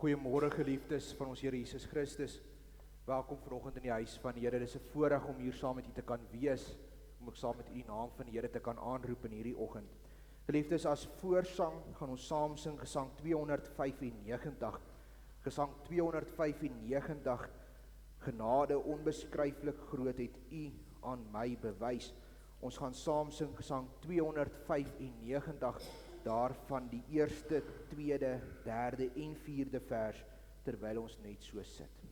Goeiemôre geliefdes van ons Here Jesus Christus. Welkom vanoggend in die huis van die Here. Dit is 'n voorreg om hier saam met u te kan wees, om ook saam met u die naam van die Here te kan aanroep in hierdie oggend. Geliefdes, as voorsang gaan ons saam sing Gesang 295. Gesang 295, genade onbeskryflik groot het u aan my bewys. Ons gaan saam sing Gesang 295, daarvan die eerste, tweede, derde en vierde vers, terwyl ons net so sit.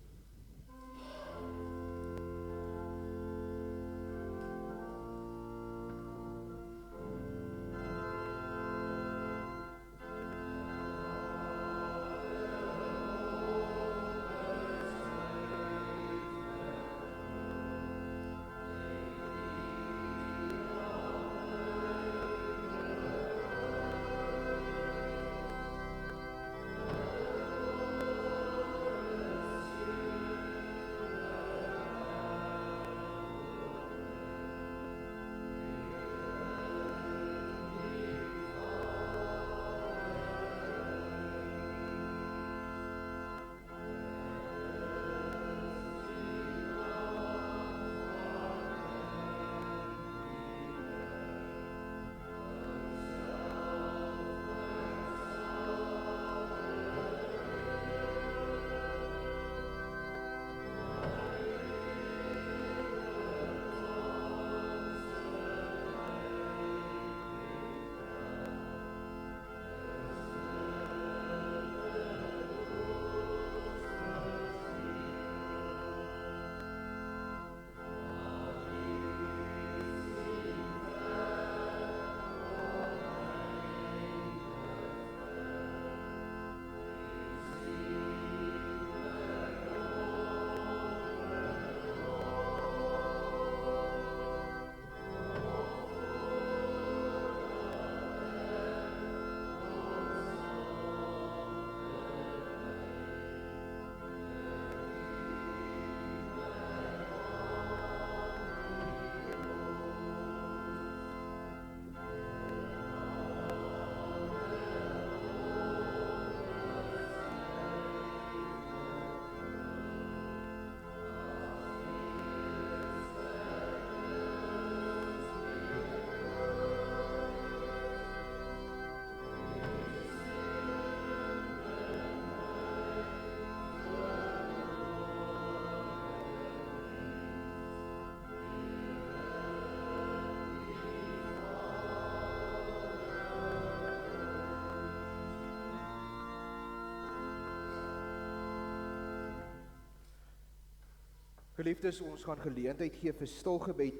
Geliefdes, ons gaan geleentheid gee vir stilgebed,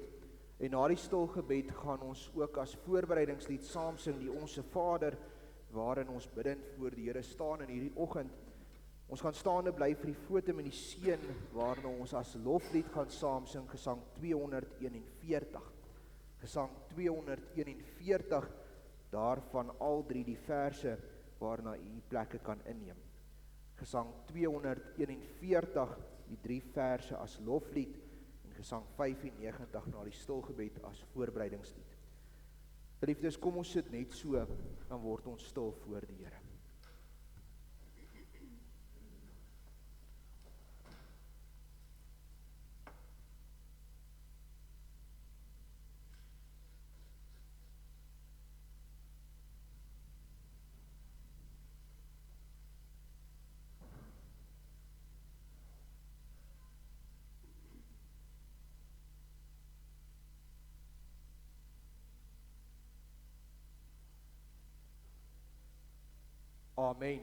en na die stilgebed gaan ons ook as voorbereidingslied saam sing die Onse Vader, waarin ons bidend voor die Here staan in hierdie oggend. Ons gaan staande bly vir die fotum en die seën, waarna ons as loflied gaan saam sing Gesang 241. Gesang 241, daarvan al drie die verse waarna u plekke kan inneem. Gesang 241, die drie verse as loflied, en Gesang 95 na die stilgebed as voorbereidingslied. Geliefdes, kom ons sit net so, dan word ons stil voor die Here. Amen.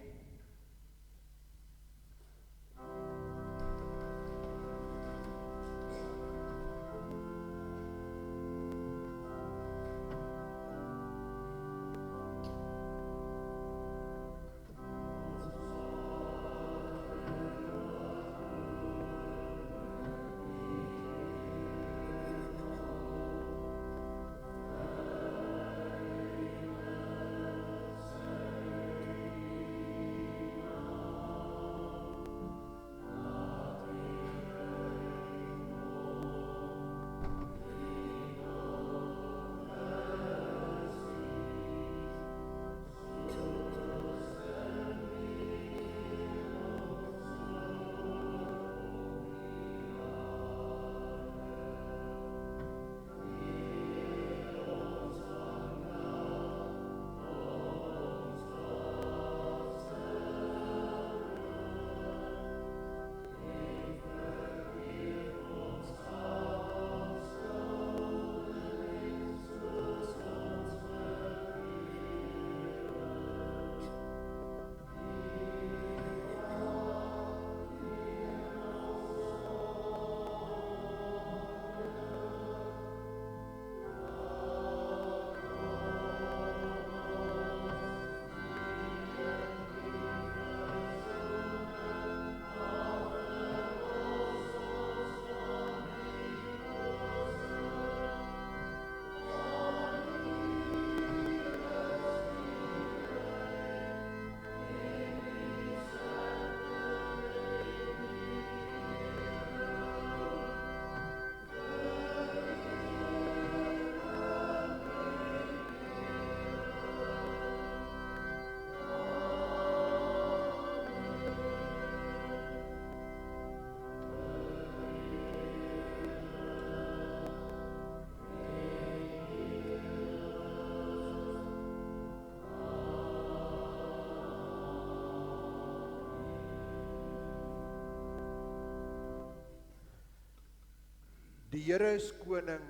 Die Here is koning,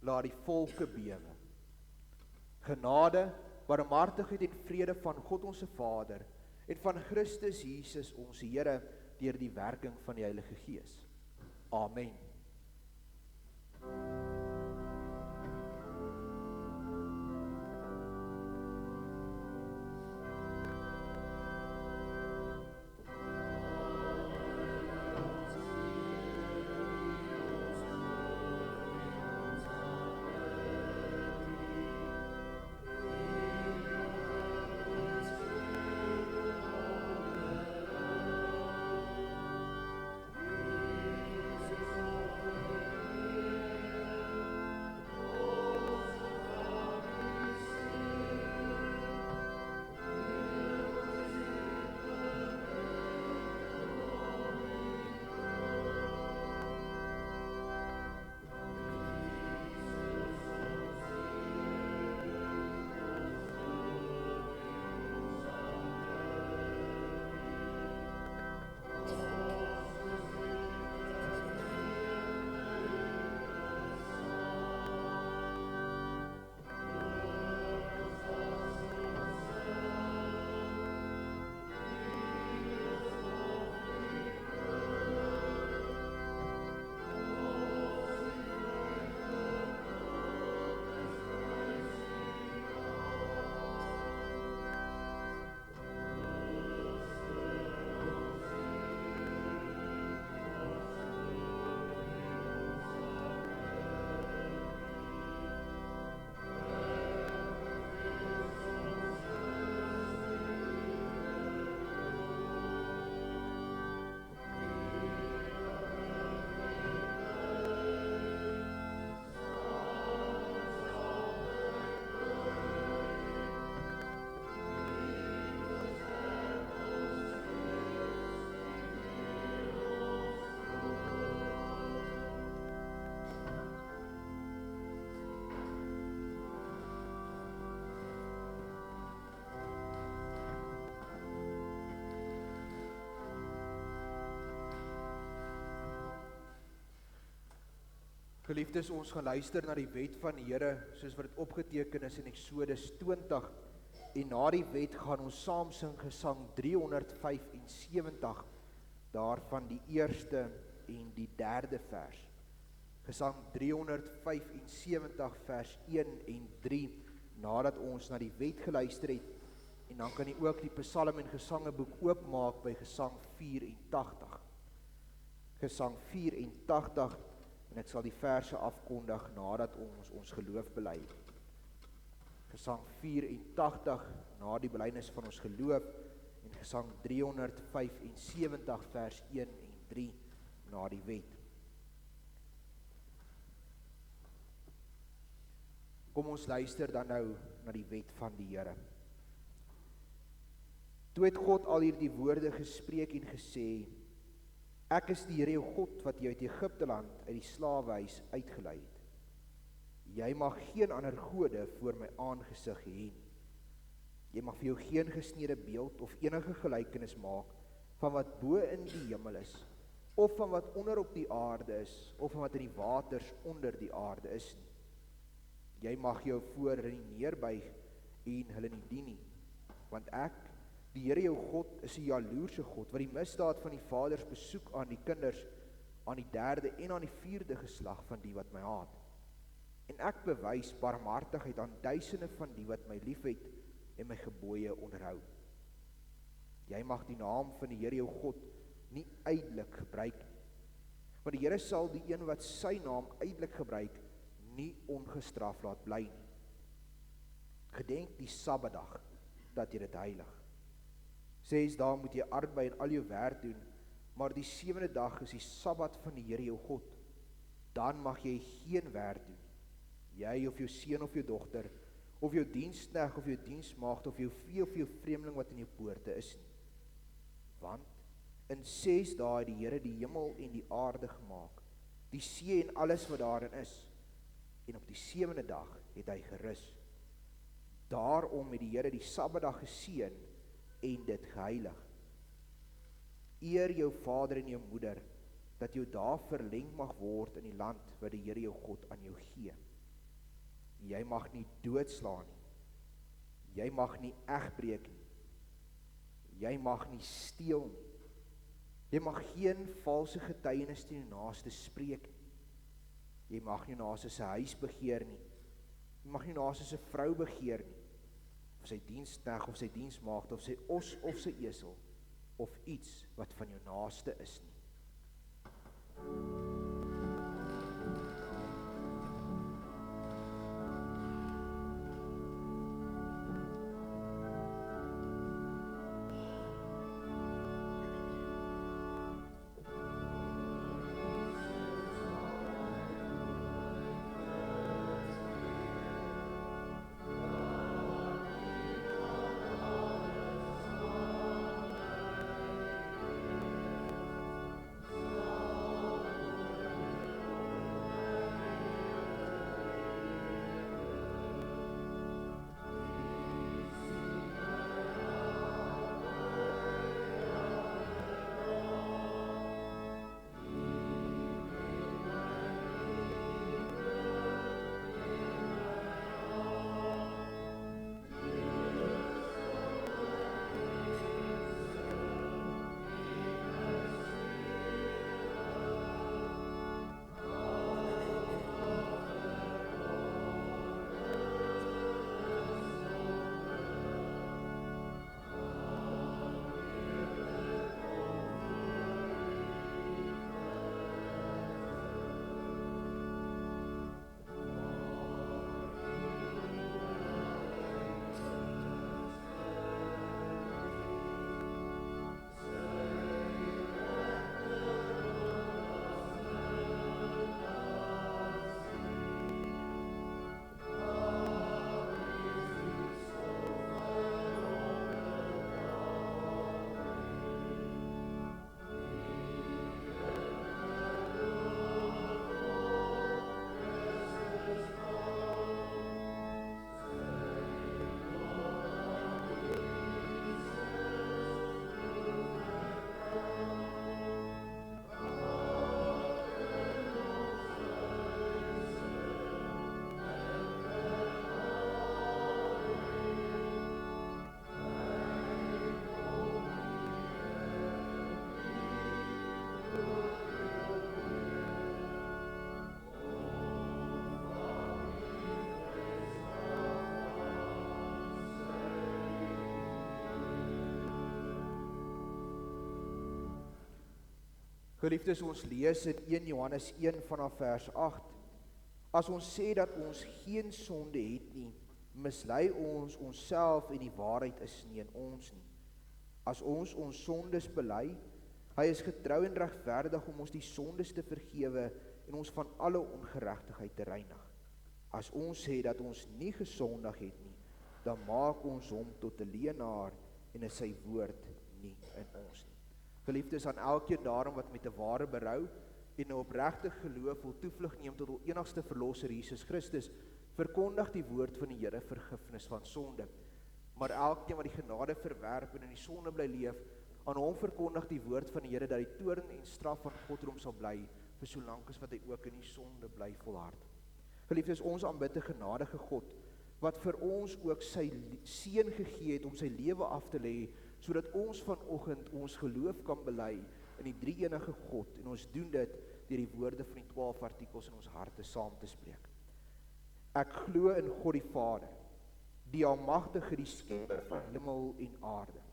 laat die volke bewe. Genade, barmhartigheid en vrede van God ons Vader en van Christus Jesus ons Here deur die werking van die Heilige Gees. Amen. Geliefdes, ons gaan luister na die wet van die Here, soos wat dit opgeteken is in Eksodus 20, en na die wet gaan ons saam sing gesang 375, daarvan die eerste en die derde vers. Gesang 375 vers 1 en 3, nadat ons na die wet geluister het, en dan kan jy ook die Psalm en Gesangeboek oopmaak by gesang 84. Gesang 84, en ek sal die verse afkondig nadat ons geloof bely. Gesang 84 na die belydenis van ons geloof en gesang 375 vers 1 en 3 na die wet. Kom ons luister dan nou na die wet van die Here. Toe het God al hierdie woorde gespreek en gesê: Ek is die Here jou God wat jou uit Egipte land uit die slawehuis uitgelei het. Jy mag geen ander gode voor my aangesig hê nie. Jy mag vir jou geen gesneede beeld of enige gelykenis maak van wat bo in die hemel is, of van wat onder op die aarde is, of van wat in die waters onder die aarde is nie. Jy mag jou voor hulle nie neerbuig en hulle nie dien nie, want ek, die Here jou God, is 'n jaloerse God, wat die misdaad van die vaders besoek aan die kinders, aan die derde en aan die vierde geslag van die wat my haat. En ek bewys barmhartigheid aan duisende van die wat my liefhet en my gebooie onderhou. Jy mag die naam van die Here jou God nie ydelik gebruik nie, want die Here sal die een wat sy naam ydelik gebruik, nie ongestraf laat bly nie. Gedenk die Sabbatdag, dat jy dit heilig. 6 dae moet jy arbei en al jou werk doen, maar die 7de dag is die Sabbat van die Here jou God. Dan mag jy geen werk doen, jy of jou seun of jou dogter, of jou diensknegt of jou diensmaagd, of jou vee of jou vreemdeling wat in jou poorte is nie. Want in 6 dae het die Here die hemel en die aarde gemaak, die see en alles wat daarin is, en op die 7de dag het hy gerus. Daarom het die Here die Sabbatdag geseën en dit geheilig. Eer jou vader en jou moeder, dat jou dae verleng mag word in die land wat die Here jou God aan jou gee. Jy mag nie doodslaan nie. Jy mag nie egbreek nie. Jy mag nie steel nie. Jy mag geen valse getuienis teen jou naaste spreek nie. Jy mag nie naaste se huis begeer nie. Jy mag nie naaste se vrou begeer nie. Of sy diensknegt of sy diensmaagd of sy os of sy esel of iets wat van jou naaste is nie. Geliefdes, ons lees in 1 Johannes 1 vanaf vers 8. As ons sê dat ons geen sonde het nie, mislei ons onsself en die waarheid is nie in ons nie. As ons ons sondes bely, hy is getrou en regverdig om ons die sondes te vergewe en ons van alle ongeregtigheid te reinig. As ons sê dat ons nie gesondig het nie, dan maak ons hom tot 'n leienaar en is sy woord nie in ons nie. Geliefdes, aan elkeen daarom wat met 'n ware berou en 'n opregte geloof wil toevlug neem tot die enigste verlosser Jesus Christus, verkondig die woord van die Here vergifnis van sonde. Maar elkeen wat die genade verwerp en in die sonde bly leef, aan hom verkondig die woord van die Here dat die toorn en straf van God oor hom sal bly, vir solank as wat hy ook in die sonde bly volhard. Geliefdes, ons aanbid 'n genadige God, wat vir ons ook sy seun gegee het om sy lewe af te lê, sodat ons vanoggend ons geloof kan bely in die drie-enige God, en ons doen dit deur die woorde van die 12 artikels in ons harte saam te spreek. Ek glo in God die Vader, die almagtige, die skepper van hemel en aarde,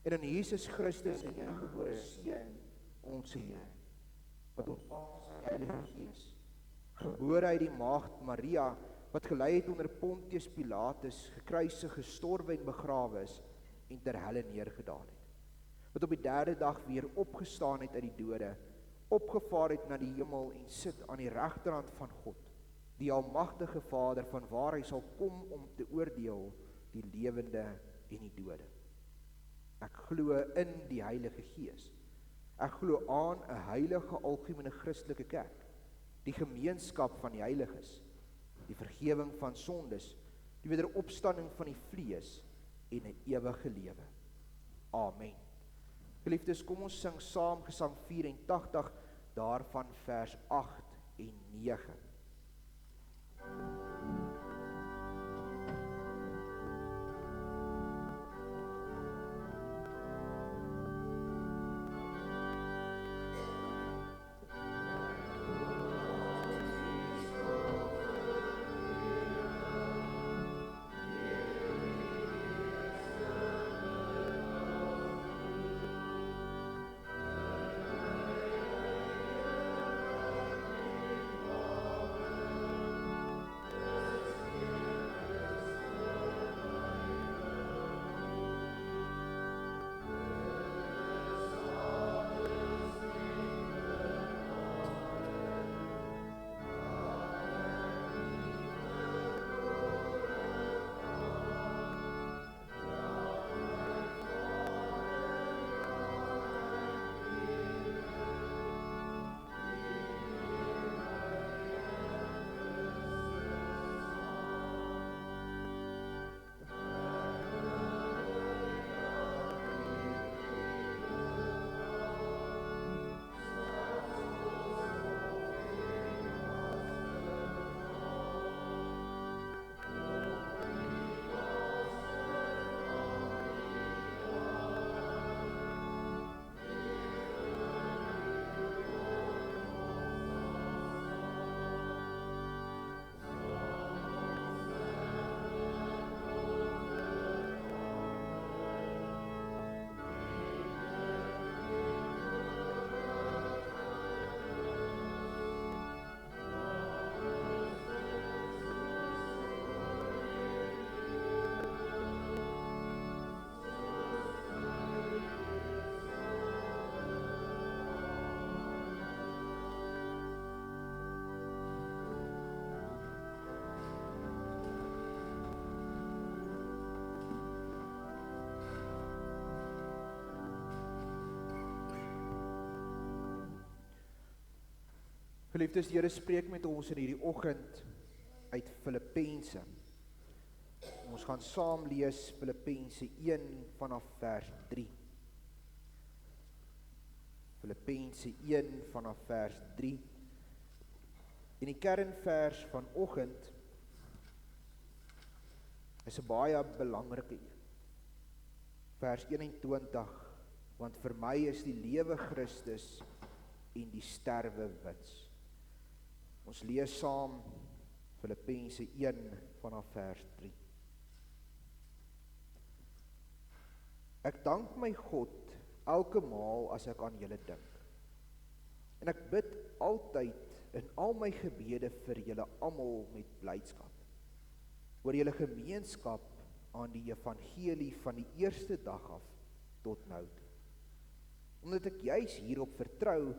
en in Jesus Christus, die eniggebore Seun, ons Here, wat ontvangs die Heilige Gees, gebore uit die maagd Maria, wat gelei het onder Pontius Pilatus, gekruisig, gestorwe en begrawe is, en ter helle neergedaal het, wat op die derde dag weer opgestaan het uit die dode, opgevaar het na die hemel en sit aan die regterhand van God, die almagtige Vader, van waar hy sal kom om te oordeel die lewende en die dode. Ek glo in die Heilige Gees. Ek glo aan 'n heilige algemene Christelike kerk, die gemeenskap van die heiliges, die vergewing van sondes, die wederopstanding van die vlees en 'n ewige lewe. Amen. Geliefdes, kom ons sing saam Gesang 84, daarvan vers 8 en 9. Geliefdes, die Here spreek met ons in hierdie oggend uit Filippense. Ons gaan saam lees Filippense 1 vanaf vers 3. Filippense 1 vanaf vers 3. En die kernvers vanoggend is 'n baie belangrike een. Vers 21, want vir my is die lewe Christus en die sterwe wins. Ons lees saam Filippense 1 vanaf vers 3. Ek dank my God elke maal as ek aan julle dink. En ek bid altyd in al my gebede vir julle almal met blydskap, oor julle gemeenskap aan die evangelie van die eerste dag af tot nou toe. Omdat ek juis hierop vertrou,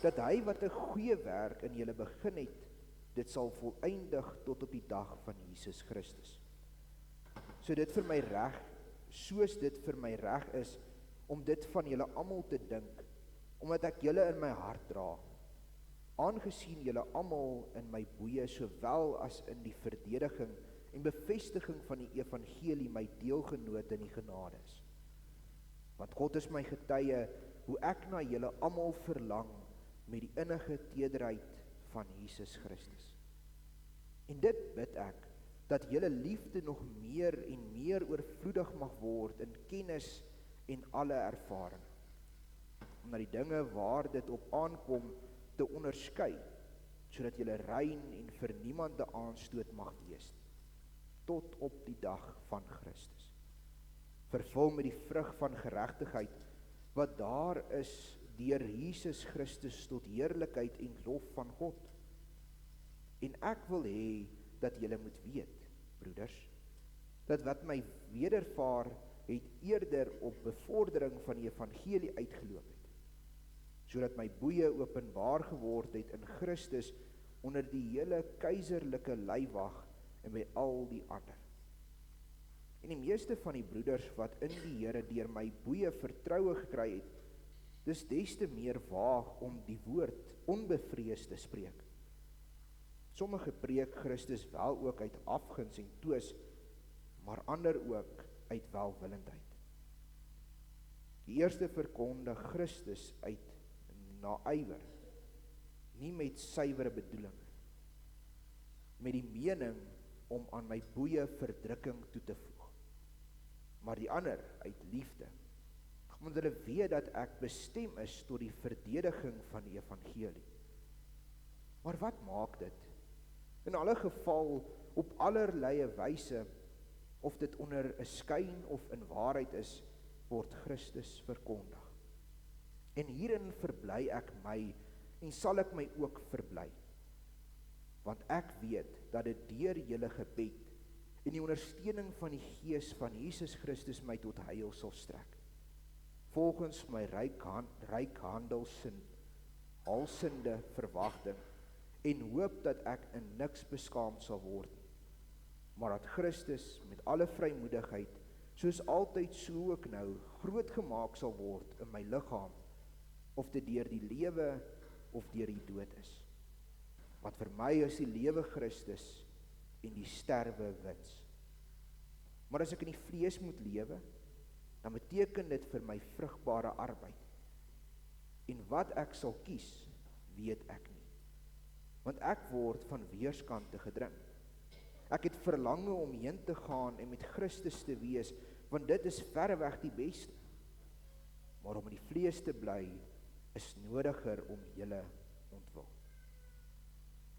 dat hy wat 'n goeie werk in julle begin het, dit sal volëindig tot op die dag van Jesus Christus. Soos dit vir my reg is, om dit van julle almal te dink, omdat ek julle in my hart dra, aangesien julle almal in my boeye, sowel as in die verdediging en bevestiging van die evangelie my deelgenoot in die genade is. Want God is my getuie, hoe ek na julle almal verlang, met die innige tederheid van Jesus Christus. En dit bid ek, dat julle liefde nog meer en meer oorvloedig mag word in kennis en alle ervaring, om na die dinge waar dit op aankom te onderskei, sodat julle rein en vir niemand 'n aanstoot mag wees, tot op die dag van Christus. Vervul met die vrug van geregtigheid, wat daar is deur Jesus Christus tot heerlikheid en lof van God. En ek wil hê dat julle moet weet, broeders, dat wat my wedervaar het eerder op bevordering van die evangelie uitgeloop het, sodat my boeye openbaar geword het in Christus onder die hele keizerlike leiwag en by al die ander. En die meeste van die broeders wat in die Here deur my boeye vertroue gekry het, dis des te meer waag om die woord onbevrees te spreek. Sommige preek Christus wel ook uit afguns en twis, maar ander ook uit welwillendheid. Die eerste verkondig Christus uit naaiwer, nie met suiwere bedoeling, met die mening om aan my boeie verdrukking toe te voeg, maar die ander uit liefde, omdat hulle weet dat ek bestem is tot die verdediging van die evangelie. Maar wat maak dit? In alle geval, op allerlei wyse, of dit onder 'n skyn of in waarheid is, word Christus verkondig. En hierin verbly ek my, en sal ek my ook verbly. Want ek weet dat dit deur julle gebed en die ondersteuning van die Gees van Jesus Christus my tot heil sal strek. Volgens my ryk halsende verwagting, en hoop dat ek in niks beskaamd sal word, maar dat Christus met alle vrymoedigheid, soos altyd so ook nou, groot gemaak sal word in my liggaam, of dit deur die lewe of deur die dood is. Want vir my is die lewe Christus en die sterwe wins. Maar as ek in die vlees moet lewe, dan beteken dit vir my vrugbare arbeid. En wat ek sal kies, weet ek nie. Want ek word van weerskante gedring. Ek het verlange om heen te gaan en met Christus te wees, want dit is verreweg die beste. Maar om in die vlees te bly, is nodiger om julle ontwil.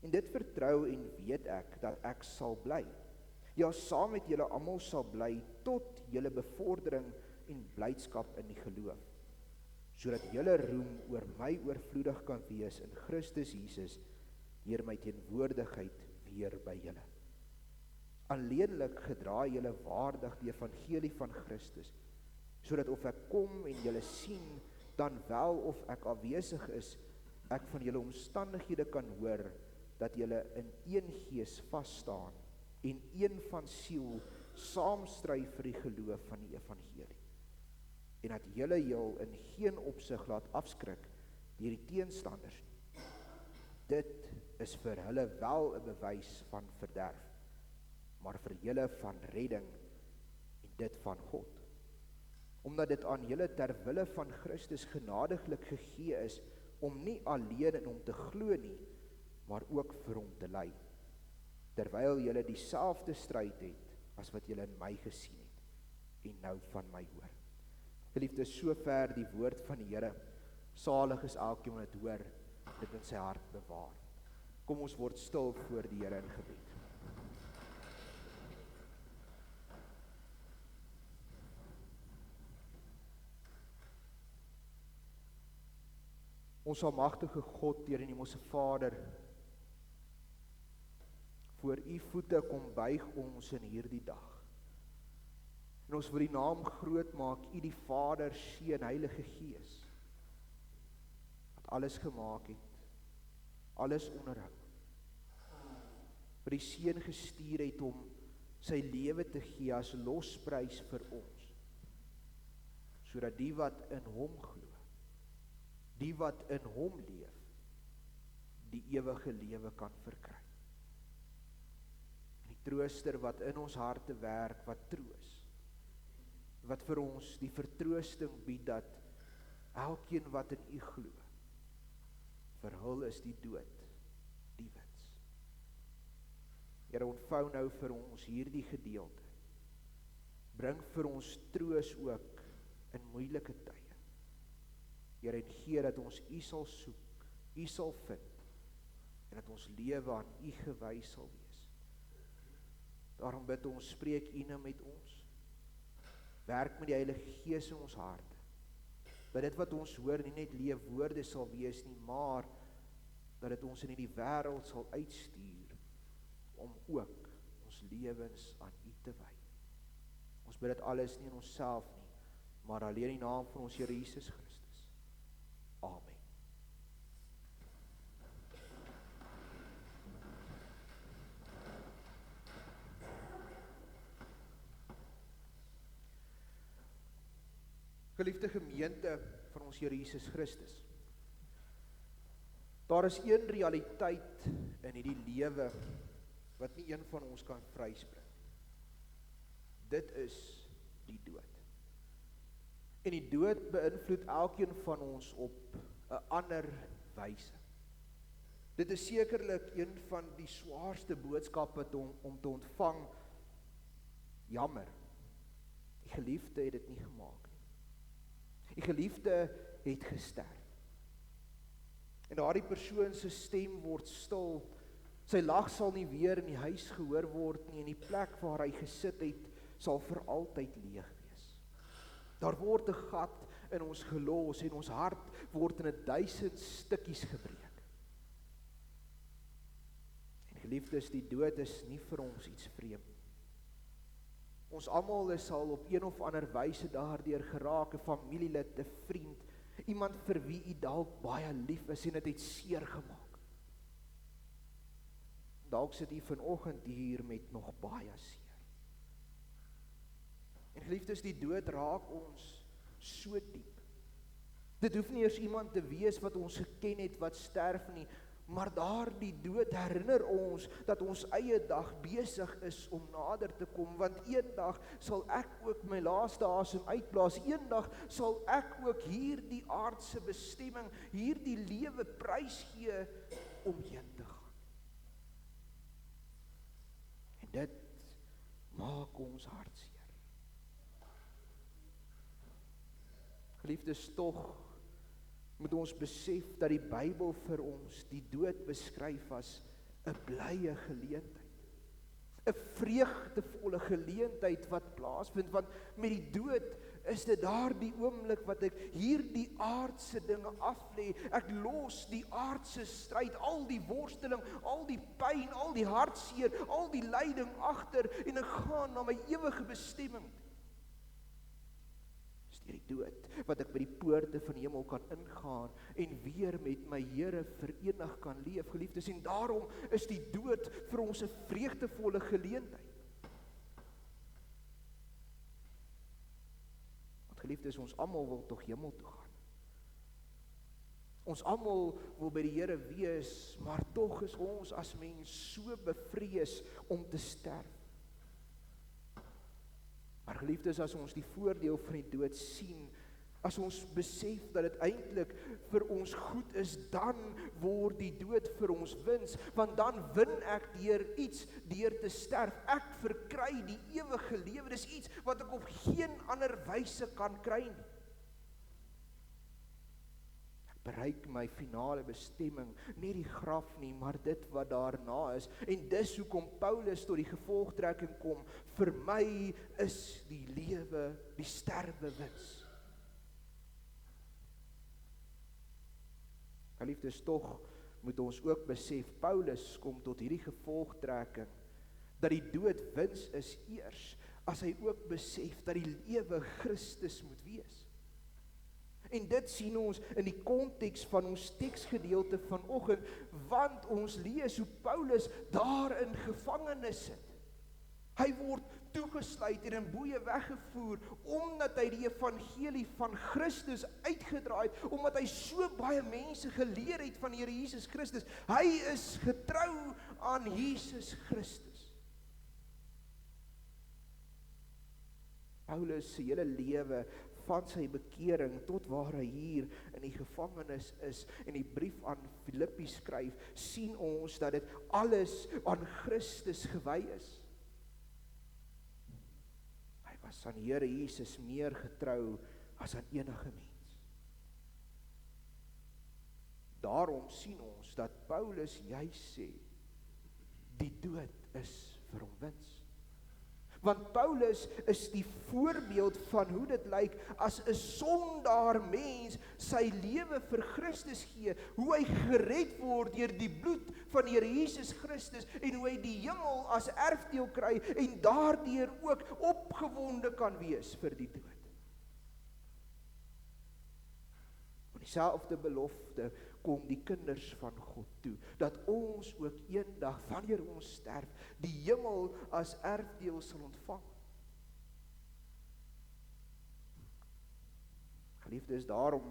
En dit vertrou en weet ek, dat ek sal bly. Ja, saam met julle almal sal bly, tot julle bevordering en blydskap in die geloof, sodat julle roem oor my oorvloedig kan wees in Christus Jesus, deur my teenwoordigheid weer by julle. Alleenlik gedra julle waardig die evangelie van Christus, sodat of ek kom en julle sien, dan wel of ek afwesig is, ek van julle omstandighede kan hoor, dat julle in een gees vasstaan, en een van siel saamstry vir die geloof van die evangelie, en dat julle jul in geen opsig laat afskrik deur die teenstanders nie. Dit is vir hulle wel 'n bewys van verderf, maar vir julle van redding, en dit van God. Omdat dit aan julle ter wille van Christus genadiglik gegee is, om nie alleen in hom te glo nie, maar ook vir hom te ly, terwyl julle dieselfde stryd het, as wat julle in my gesien het, en nou van my hoor. Geliefdes, sover die woord van die Here. Salig is elkeen wat dit hoor, dit in sy hart bewaar. Kom ons word stil voor die Here in gebed. Ons almagtige God, Here en Hemelse Vader, voor U voete kom buig ons in hierdie dag. En ons wil die naam groot maak, U die Vader, Seun, Heilige Gees, wat alles gemaak het, alles onderhou, wat die Seun gestuur het om sy lewe te gee as losprys vir ons, sodat die wat in hom glo, die wat in hom leef, die ewige lewe kan verkry. En die trooster wat in ons harte werk, wat troos, wat vir ons die vertroosting bied dat elkeen wat in U glo, vir hul is die dood die wins. Here, ontvou nou vir ons hierdie gedeelte. Bring vir ons troos ook in moeilike tye. Here, en gee dat ons U sal soek, U sal vind, en dat ons lewe aan U gewy sal wees. Daarom bid ons, spreek U nou met ons. Werk met die Heilige Gees in ons harte, dat dit wat ons hoor nie net leefwoorde sal wees nie, maar dat dit ons in hierdie wêreld sal uitstuur, om ook ons lewens aan U te wy. Ons bid dit alles nie in onsself nie, maar alleen in die naam van ons Here Jesus Christus. Amen. Geliefde gemeente van ons Here Jesus Christus, daar is een realiteit in hierdie lewe wat nie een van ons kan vryspring. Dit is die dood. En die dood beïnvloed elkeen van ons op 'n ander wyse. Dit is sekerlik een van die swaarste boodskappe om te ontvang. Jammer, die geliefde het dit nie gemaak nie. Die geliefde het gesterf. En daardie persoon se stem word stil, sy lag sal nie weer in die huis gehoor word nie, en die plek waar hy gesit het, sal vir altyd leeg wees. Daar word 'n gat in ons gelos, en ons hart word in 1000 stukkies gebreek. En geliefdes, die dood is nie vir ons iets vreemd. Ons almal is al op een of ander wyse daardeur geraak, 'n familielid, 'n vriend, iemand vir wie u dalk baie lief is en dit het seer gemaak. Dalk sit u vanoggend hier met nog baie seer. En geliefdes, die dood raak ons so diep. Dit hoef nie eers iemand te wees wat ons geken het wat sterf nie, maar daardie dood herinner ons dat ons eie dag besig is om nader te kom, want eendag sal ek ook my laaste asem uitblaas, eendag sal ek ook hierdie aardse bestemming, hierdie lewe prys gee om heen te gaan. En dit maak ons hartseer. Geliefdes, tog moet ons besef dat die Bybel vir ons die dood beskryf as 'n blye geleentheid. 'n Vreugdevolle geleentheid wat plaasvind, want met die dood is dit daardie oomblik wat ek hierdie aardse dinge aflê. Ek los die aardse stryd, al die worsteling, al die pyn, al die hartseer, al die lyding agter, en ek gaan na my ewige bestemming. Deur die dood, wat ek by die poorte van die hemel kan ingaan en weer met my Here verenig kan leef, geliefdes, en daarom is die dood vir ons 'n vreugdevolle geleentheid. Want geliefdes, ons almal wil tog hemel toe gaan. Ons almal wil by die Here wees, maar tog is ons as mens so bevrees om te sterf. Maar geliefdes, as ons die voordeel van die dood sien, as ons besef dat dit eintlik vir ons goed is, dan word die dood vir ons wins, want dan win ek deur te sterf. Ek verkry die ewige lewe. Dis iets wat ek op geen ander wyse kan kry nie. Bereik my finale bestemming, nie die graf nie, maar dit wat daarna is. En dis hoekom Paulus tot die gevolgtrekking kom, vir my is die lewe, die sterwe wins. Geliefdes, tog moet ons ook besef, Paulus kom tot hierdie gevolgtrekking, dat die dood wins is eers, as hy ook besef dat die lewe Christus moet wees. En dit sien ons in die konteks van ons teksgedeelte vanoggend, want ons lees hoe Paulus daar in gevangenis sit. Hy word toegesluit en in boeye weggevoer, omdat hy die evangelie van Christus uitgedraai het, omdat hy so baie mense geleer het van die Here Jesus Christus. Hy is getrou aan Jesus Christus. Paulus se hele lewe, van sy bekering tot waar hy hier in die gevangenis is en die brief aan Filippi skryf, sien ons dat dit alles aan Christus gewy is. Hy was aan die Here Jesus meer getrou as aan enige mens. Daarom sien ons dat Paulus juis sê, die dood is vir hom wins. Want Paulus is die voorbeeld van hoe dit lyk as 'n sondaar mens sy lewe vir Christus gee, hoe hy gered word deur die bloed van die Here Jesus Christus en hoe hy die hemel as erfdeel kry en daardeur ook opgewonde kan wees vir die dood. En dieselfde belofte kom die kinders van God toe, dat ons ook eendag, wanneer ons sterf, die hemel as erfdeel sal ontvang. Geliefdes, daarom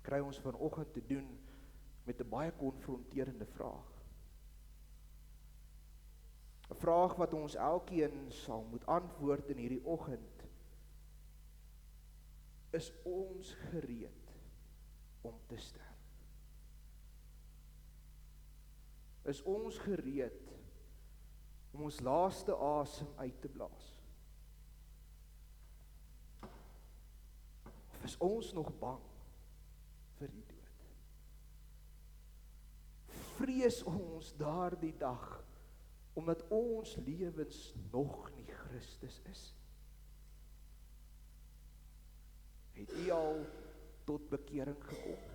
kry ons vanoggend te doen met 'n baie konfronterende vraag. 'n Vraag wat ons elkeen sal moet antwoord in hierdie oggend. Is ons gereed om te sterf? is ons gereed om ons laaste asem uit te blaas? Of is ons nog bang vir die dood? Vrees ons daardie dag, omdat ons lewens nog nie Christus is? Het u al tot bekering gekom?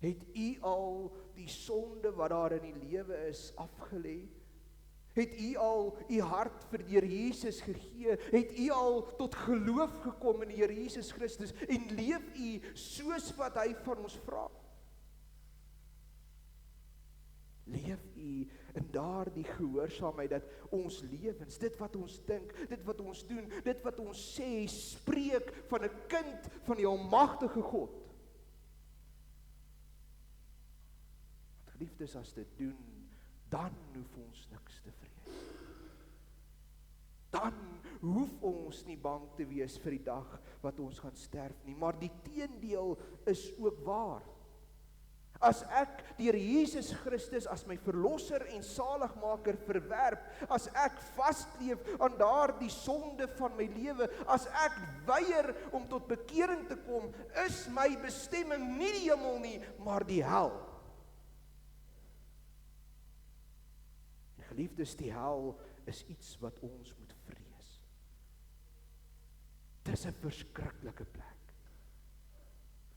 Het u al die sonde wat daar in die lewe is afgelê? Het u al u hart vir die Here Jesus gegee? Het u al tot geloof gekom in die Here Jesus Christus? En leef u soos wat hy van ons vra? Leef u in daardie gehoorsaamheid dat ons lewens, dit wat ons dink, dit wat ons doen, dit wat ons sê, spreek van 'n kind van die almagtige God? Wat geliefdes, as dit doen, dan hoef ons niks te vrees. Dan hoef ons nie bang te wees vir die dag wat ons gaan sterf nie, maar die teendeel is ook waar. As ek die Here Jesus Christus as my verlosser en saligmaker verwerp, as ek vasleef aan daardie sonde van my lewe, as ek weier om tot bekering te kom, is my bestemming nie die hemel nie, maar die hel. En geliefdes, die hel is iets wat ons moet vrees. Dit is 'n verskriklike plek,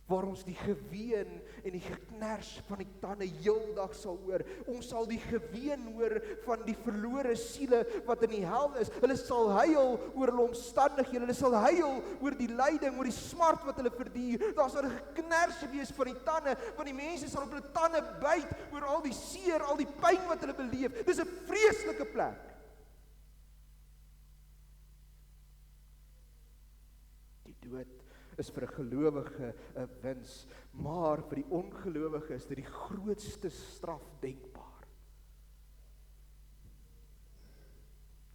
waar ons die geween en die geknars van die tande heeldag sal hoor. Ons sal die geween hoor van die verlore siele wat in die hel is. Hulle sal huil oor hulle omstandighede, hulle sal huil oor die lyding, oor die smart wat hulle verduur. Daar sal 'n geknars wees van die tande, want die mense sal op hulle tande byt oor al die seer, al die pyn wat hulle beleef. Dis 'n vreeslike plek. Die dood is vir 'n gelowige 'n wins, maar vir die ongelowige is dit die grootste straf denkbaar.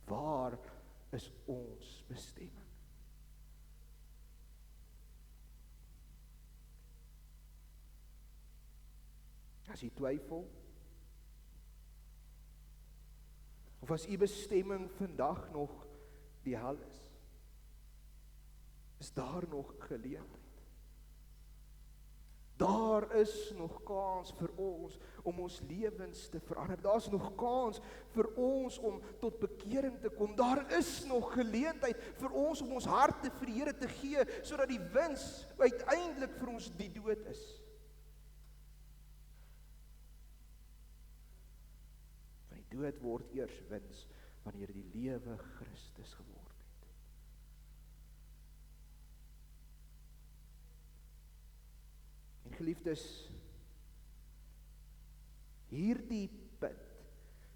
Waar is ons bestemming? As jy twyfel, of as u bestemming vandag nog die hel is daar nog geleentheid. Daar is nog kans vir ons om ons lewens te verander. Daar is nog kans vir ons om tot bekering te kom. Daar is nog geleentheid vir ons om ons harte vir die Here te gee, sodat die wins uiteindelik vir ons die dood is. Want die dood word eers wins wanneer die lewe Christus geword het. En geliefdes, hierdie punt,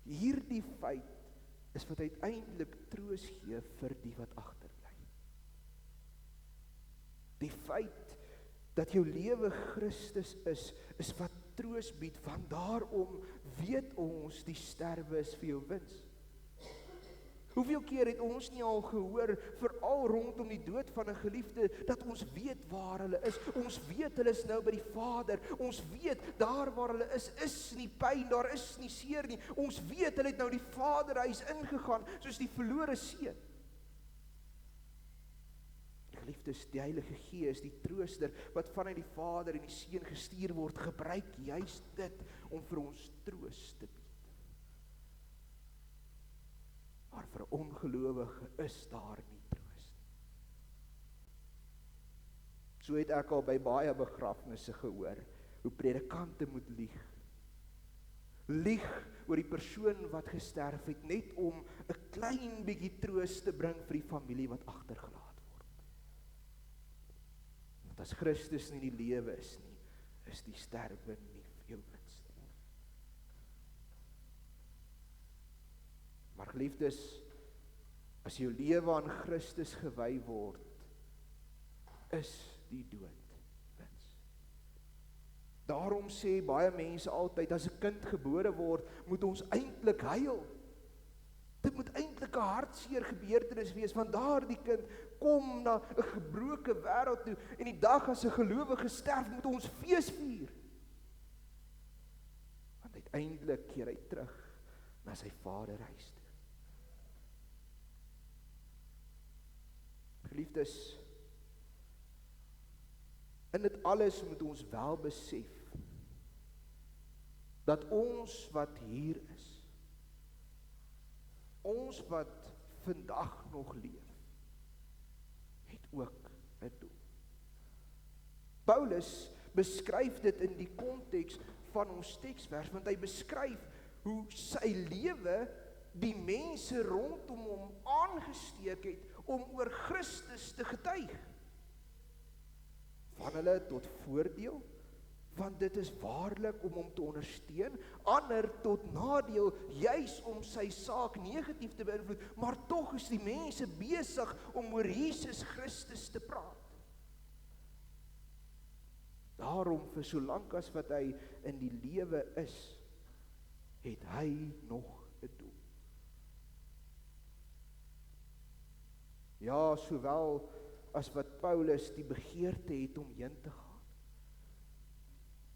hierdie feit is wat uiteindelik troos gee vir die wat agterbly. Die feit dat jou lewe Christus is wat troos bied, want daarom weet ons die sterwe is vir jou wins. Hoeveel keer het ons nie al gehoor, veral rondom die dood van 'n geliefde, dat ons weet waar hulle is. Ons weet hulle is nou by die Vader. Ons weet daar waar hulle is nie pyn, daar is nie seer nie. Ons weet hulle het nou die Vaderhuis ingegaan, soos die verlore seun. Geliefdes, die Heilige Gees, die trooster, wat vanuit die Vader en die Seun gestuur word, gebruik juist dit om vir ons troos te bied. Maar vir 'n ongelowige is daar nie troos nie. So het ek al by baie begrafnisse gehoor, hoe predikante moet lieg. Lieg oor die persoon wat gesterf het, net om 'n klein bietjie troos te bring vir die familie wat agtergelaat word. Want as Christus nie die lewe is nie, is die sterwe nie vir jou wins nie. Maar geliefdes, as jou lewe aan Christus gewy word, is die dood wins. Daarom sê baie mense altyd, as 'n kind gebore word, moet ons eintlik huil. Dit moet eintlik 'n hartseer gebeurtenis wees, want daardie kind kom na 'n gebroke wêreld toe, en die dag as 'n gelowige sterf, moet ons fees vier. Uiteindelik keer hy terug na sy vaderhuis toe. Geliefdes, in dit alles moet ons wel besef, dat ons wat hier is, ons wat vandag nog leef, het ook 'n doel. Paulus beskryf dit in die konteks van ons teksvers, want hy beskryf hoe sy lewe die mense rondom hom aangesteek het om oor Christus te getuig. Van hulle tot voordeel, want dit is waarlik om hom te ondersteun, ander tot nadeel, juis om sy saak negatief te beïnvloed, maar tog is die mense besig om oor Jesus Christus te praat. Daarom, vir so lank as wat hy in die lewe is, het hy nog 'n doel. Ja, sowel as wat Paulus die begeerte het om heen te gaan,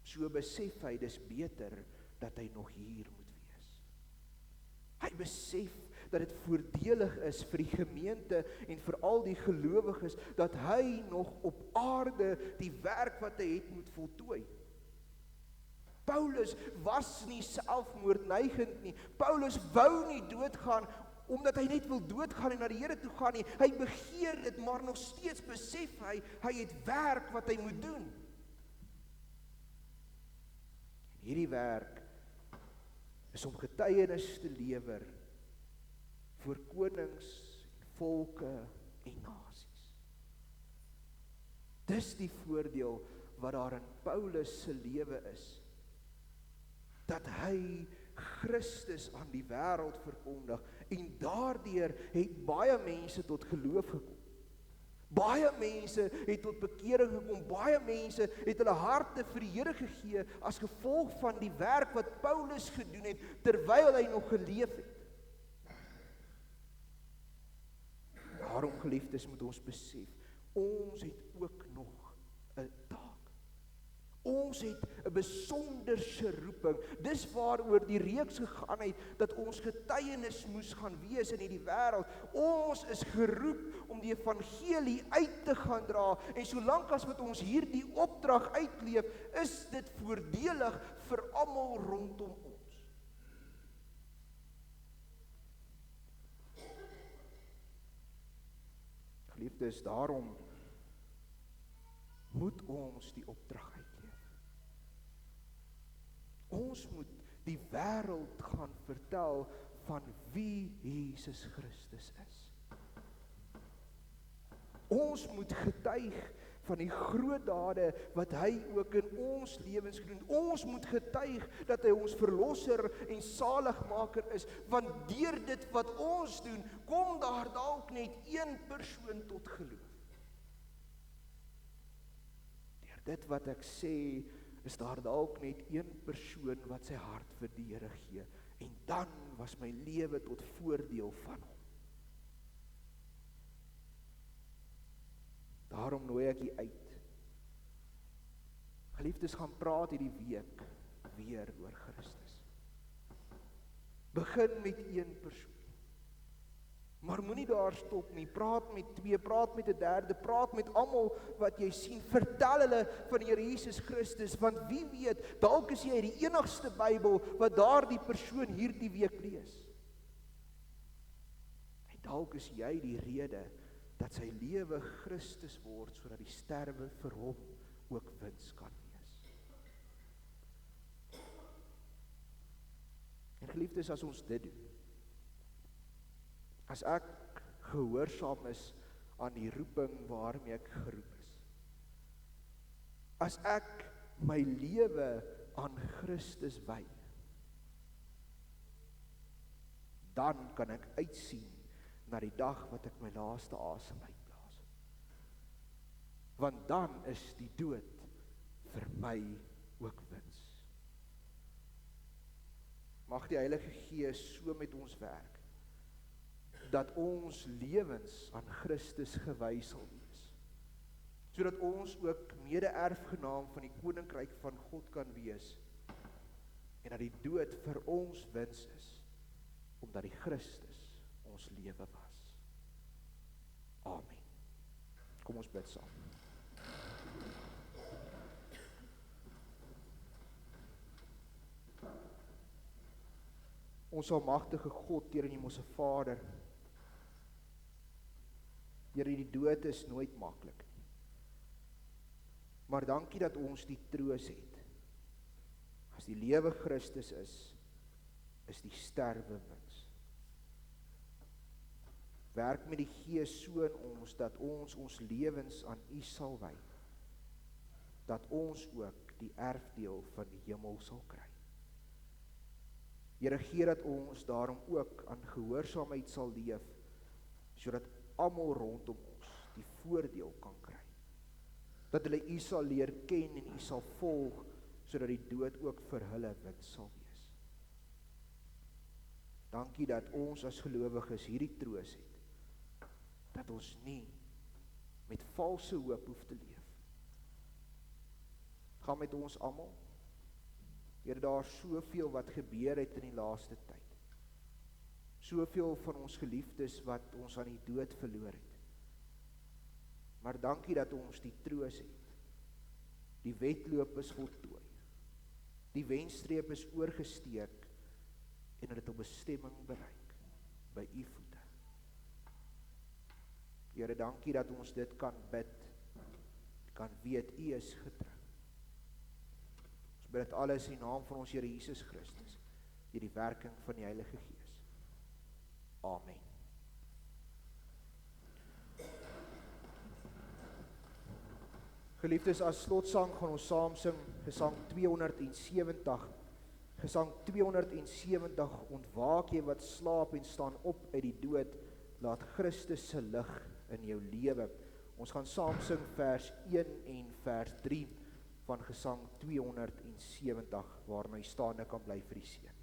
so besef hy dis beter dat hy nog hier moet wees. Hy besef dat dit voordelig is vir die gemeente en vir al die gelowiges, dat hy nog op aarde die werk wat hy het moet voltooi. Paulus was nie selfmoordneigend nie. Paulus wou nie doodgaan, omdat hy net wil doodgaan en na die Here toe gaan nie. Hy begeer dit, maar nog steeds besef hy het werk wat hy moet doen. En hierdie werk is om getuienis te lewer voor konings, volke en nasies. Dis die voordeel wat daar in Paulus se lewe is, dat hy Christus aan die wêreld verkondig, en daardeur het baie mense tot geloof gekom. Baie mense het tot bekering gekom, baie mense het hulle harte vir die Here gegee as gevolg van die werk wat Paulus gedoen het terwyl hy nog geleef het. Daarom, geliefdes, moet ons besef, ons het ook nog 'n taak. Ons het 'n besonderse roeping. Dis waaroor die reeks gegaan het, dat ons getuienis moes gaan wees in hierdie wêreld. Ons is geroep om die evangelie uit te gaan dra, en solank as wat ons hierdie opdrag uitleef, is dit voordelig vir almal rondom ons. Geliefdes, daarom moet ons die opdrag uitleef. Ons moet die wêreld gaan vertel van wie Jesus Christus is. Ons moet getuig van die groot dade wat hy ook in ons lewens gedoen. Ons moet getuig dat hy ons verlosser en saligmaker is, want deur dit wat ons doen, kom daar dalk net een persoon tot geloof. Deur dit wat ek sê, is daar dalk net een persoon wat sy hart vir die Here gee, en dan was my lewe tot voordeel van hom. Daarom nooi ek u uit. Geliefdes, gaan praat hierdie week weer oor Christus. Begin met een persoon. Maar moenie daar stop nie, praat met 2, praat met 'n derde, praat met almal wat jy sien, vertel hulle van die Here Jesus Christus, want wie weet, dalk is jy die enigste Bybel wat daardie persoon hierdie week lees. En dalk is jy die rede dat sy lewe Christus word, sodat die sterwe vir hom ook wins kan wees. En geliefdes, as ons dit doen, as ek gehoorsaam is aan die roeping waarmee ek geroep is, as ek my lewe aan Christus wy, dan kan ek uitsien na die dag wat ek my laaste asem uitblaas. Want dan is die dood vir my ook wins. Mag die Heilige Gees so met ons werk, dat ons lewens aan Christus gewy sal wees, sodat ons ook mede-erfgenaam van die koninkryk van God kan wees, en dat die dood vir ons wins is, omdat die Christus ons lewe was. Amen. Kom ons bid saam. Ons almagtige God, Here en Hemelse Vader, Here, die dood is nooit maklik nie. Maar dankie dat ons die troos het. As die lewe Christus is die sterwe wins. Werk met die Gees so in ons, dat ons lewens aan U sal wy, dat ons ook die erfdeel van die hemel sal kry. Here, gee dat ons daarom ook aan gehoorsaamheid sal leef, sodat almal rondom ons die voordeel kan kry. Dat hulle U sal leer ken en U sal volg, sodat die dood ook vir hulle wins sal wees. Dankie dat ons as gelowiges hierdie troos het, dat ons nie met valse hoop hoef te leef. Gaan met ons almal. Here, daar is soveel wat gebeur het in die laaste tyd. Soveel van ons geliefdes wat ons aan die dood verloor het. Maar dankie dat ons die troos het. Die wedloop is voltooi. Die wenstreep is oorgesteek en het 'n bestemming bereik by U voete. Here, dankie dat ons dit kan bid, kan weet U is getrou. Ons bid dit alles in die naam van ons Here Jesus Christus, deur die werking van die Heilige Gees. Amen. Geliefdes, as slotsang gaan ons saam sing Gesang 270. Gesang 270, ontwaak jy wat slaap en staan op uit die dood, laat Christus se lig in jou lewe. Ons gaan saam sing vers 1 en vers 3 van Gesang 270, waarna jy staande kan bly vir die seën.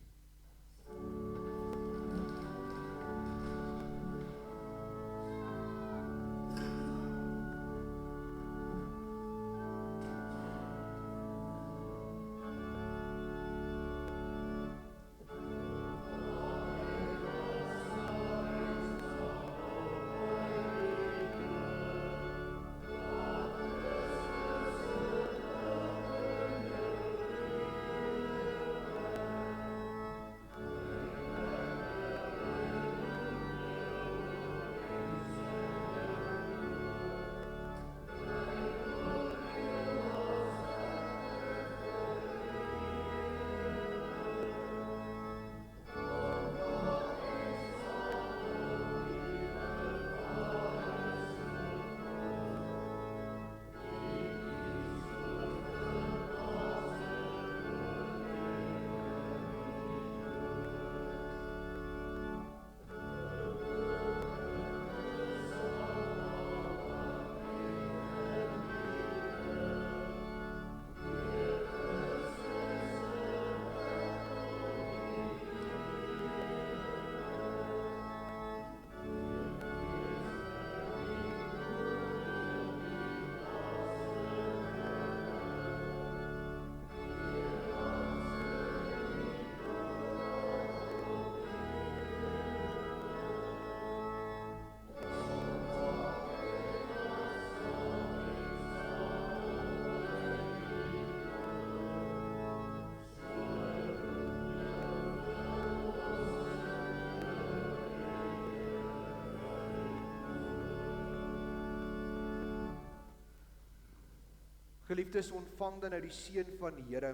Geliefdes, ontvang dan nou die seën van die Here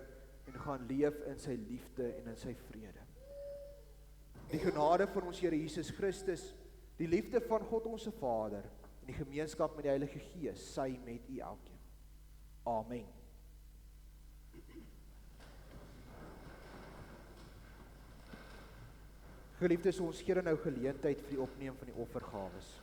en gaan leef in sy liefde en in sy vrede. Die genade van ons Here Jesus Christus, die liefde van God ons Vader en die gemeenskap met die Heilige Gees, sy met u elkeen. Amen. Geliefdes, ons gee nou geleentheid vir die opneem van die offergawes.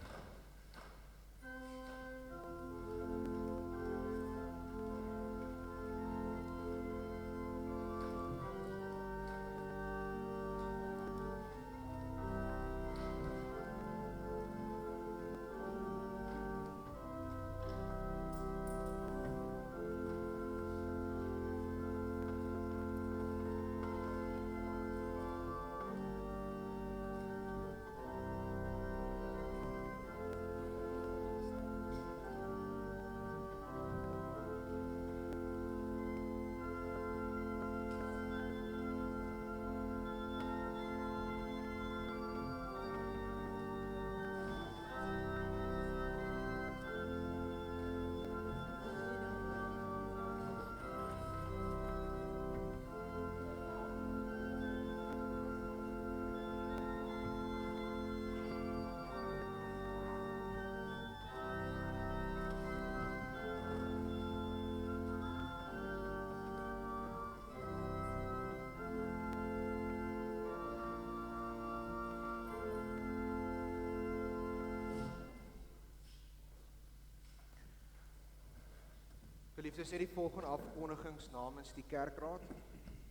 Geliefdes, die volgende afkondigings namens die kerkraad.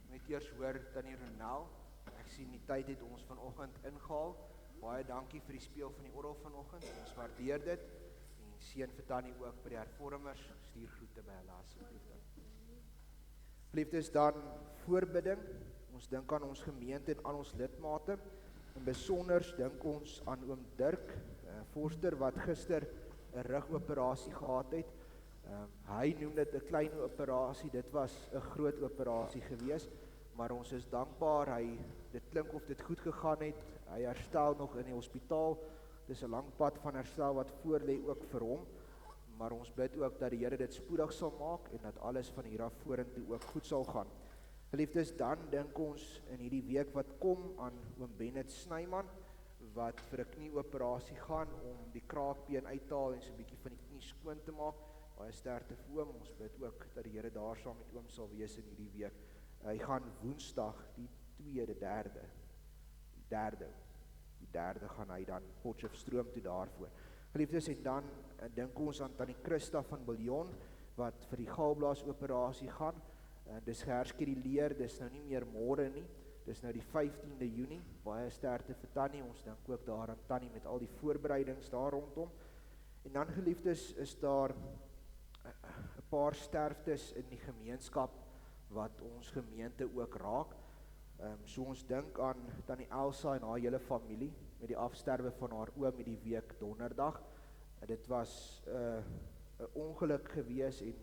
Net eers hoor Tannie Ronel. Ek sien die tyd het ons vanoggend ingehaal. Baie dankie vir die speel van die orgel vanoggend. Ons waardeer dit. En seën vir Tannie ook by die hervormers. Stuur groete by hulle asseblief dan. Geliefdes, dan voorbidding. Ons dink aan ons gemeente en aan ons lidmate. En besonder dink ons aan oom Dirk Forster wat gister 'n rugoperasie gehad het. Hy noem dit 'n klein operasie, dit was 'n groot operasie gewees, maar ons is dankbaar, dit klink of dit goed gegaan het, hy herstel nog in die hospitaal, dis 'n lang pad van herstel wat voor lê ook vir hom, maar ons bid ook dat die Here dit spoedig sal maak, en dat alles van hier af vorentoe ook goed sal gaan. Geliefdes, dan dink ons in hierdie week wat kom aan oom Bennett Snyman, wat vir 'n knieoperasie gaan, om die kraakbeen uit te haal, en so 'n bietjie van die knie skoon te maak. Baie sterkte vir oom, ons bid ook dat die Here daar saam met oom sal wees in hierdie week. Hy gaan Woensdag, die derde gaan hy dan Potchefstroom toe daarvoor. Geliefdes, en dan dink ons aan Tannie Christa van Biljon, wat vir die galblaasoperasie gaan. Dis geherskeduleer, dis nou nie meer môre nie, dis nou die 15de Junie, baie sterkte vir Tannie, ons dink ook daar aan Tannie met al die voorbereidings daar rondom. En dan geliefdes, is daar 'n paar sterftes in die gemeenskap wat ons gemeente ook raak. So ons dink aan Tannie Elsa en haar hele familie met die afsterwe van haar oom met die week donderdag. Dit was 'n ongeluk gewees en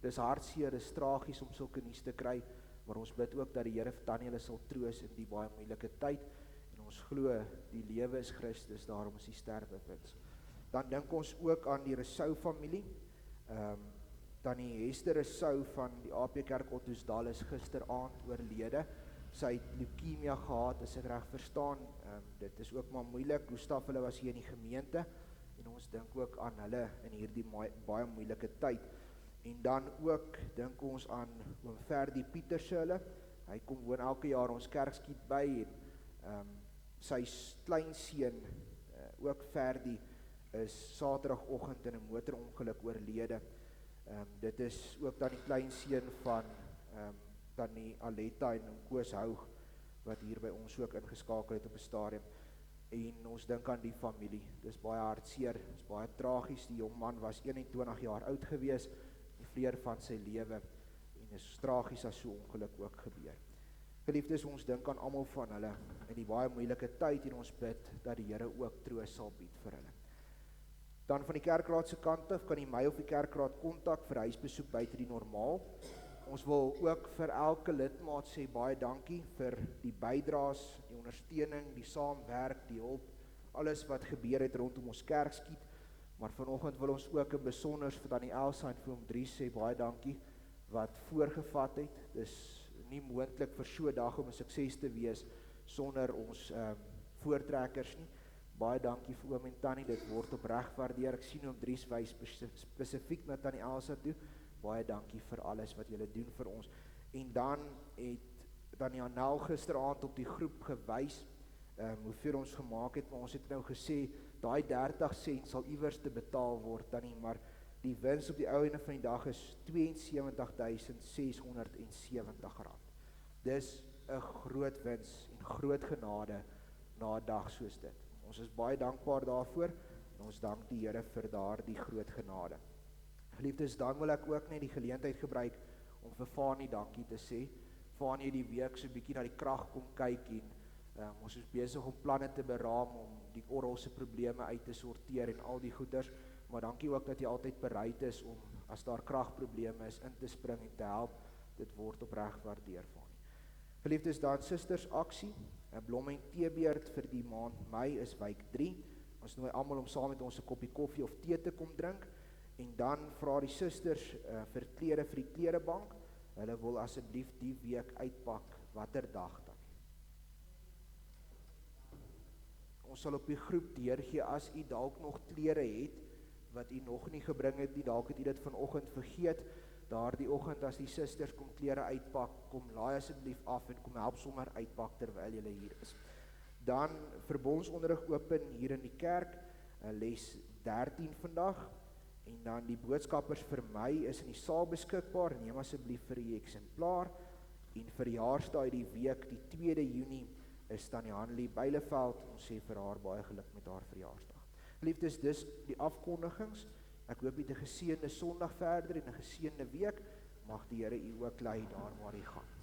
dis hartseer, dis tragies om sulke nuus te kry, maar ons bid ook dat die Here vir Tannie hulle sal troos in die baie moeilike tyd, en ons glo die lewe is Christus, daarom is die sterwe wins. Dan dink ons ook aan die Rousseau familie. Tannie Hester Rousseau van die AP Kerk Ottosdal is gisteraand oorlede. Sy het leukemia gehad, as ek reg verstaan. Dit is ook maar moeilik. Gustaf, hulle was hier in die gemeente, en ons dink ook aan hulle in hierdie baie moeilike tyd. En dan ook dink ons aan oom Ferdi Pieterse. Hy kom woon elke jaar ons kerkskiet by, en sy kleinseun, ook Ferdi, is Saterdagoggend in 'n motorongeluk oorlede. Dit is ook dan die kleinseun van Tannie Aletta en Koos Houg, wat hier by ons ook ingeskakel het op 'n stadium. En ons dink aan die familie. Dis baie hartseer, dis baie tragies. Die jong man was 21 jaar oud gewees, die vleur van sy lewe, en is tragies as so ongeluk ook gebeur. Geliefdes, ons dink aan almal van hulle in die baie moeilike tyd, en ons bid dat die Here ook troos sal bied vir hulle. Dan van die kerkraad se kant af kan jy my of die kerkraad kontak vir huisbesoek buite die normaal. Ons wil ook vir elke lidmaat sê baie dankie vir die bydraes, die ondersteuning, die saamwerk, die hulp, alles wat gebeur het rondom ons kerkskiet. Maar vanoggend wil ons ook 'n besonder vir Tannie Elsa en vir oom Dries sê baie dankie wat voorgevat het. Dis nie moontlik vir so 'n dag om 'n sukses te wees sonder ons voortrekkers nie. Baie dankie vir oom en Tannie, dit word opreg waardeer. Ek sien oom Dries wys spesifiek na Tannie Elsa toe. Baie dankie vir alles wat julle doen vir ons. En dan het Tannie Anel gisteraand op die groep gewys hoeveel ons gemaak het, maar ons het nou gesê daai 30 sent sal iewers te betaal word, Tannie, maar die wins op die ou ende van die dag is R72.670. Dis 'n groot wins en groot genade na 'n dag soos dit. Ons is baie dankbaar daarvoor, en ons dank die Here vir daardie groot genade. Geliefdes, dan wil ek ook net die geleentheid gebruik om vir Fanie dankie te sê. Fanie het die week so 'n bietjie na die krag kom kyk, en ons is besig om planne te beraam om die orgel se probleme uit te sorteer en al die goeders, maar dankie ook dat jy altyd bereid is om, as daar kragprobleme is, in te spring en te help. Dit word opreg waardeer, Fanie. Geliefdes, dan Susters Aksie, 'n blom en teebeerd vir die maand Mei is wijk 3. Ons nooi almal om saam met ons 'n koppie koffie of tee te kom drink, en dan vra die susters vir klere vir die klerebank. Hulle wil asseblief die week uitpak. Watter dag dan? Ons sal op die groep deurgee as u dalk nog klere het wat u nog nie gebring het nie, dalk het u dit vanoggend vergeet. Daardie oggend as die susters kom klere uitpak, kom laai asseblief af en kom help sommer uitpak terwyl julle hier is. Dan verbondsonderrig open hier in die kerk, les 13 vandag, En dan die boodskappers vir my is in die saal beskikbaar, neem asseblief vir die eksemplaar, en verjaarsdag die week, die 2 Junie, is Tannie Hanlie Byleveld, ons sê vir haar baie geluk met haar verjaarsdag. Liefdes, dis die afkondigings, ek hoop jy het 'n geseënde Sondag verder en 'n geseënde week, mag die Here u ook lei daar waar u gaan.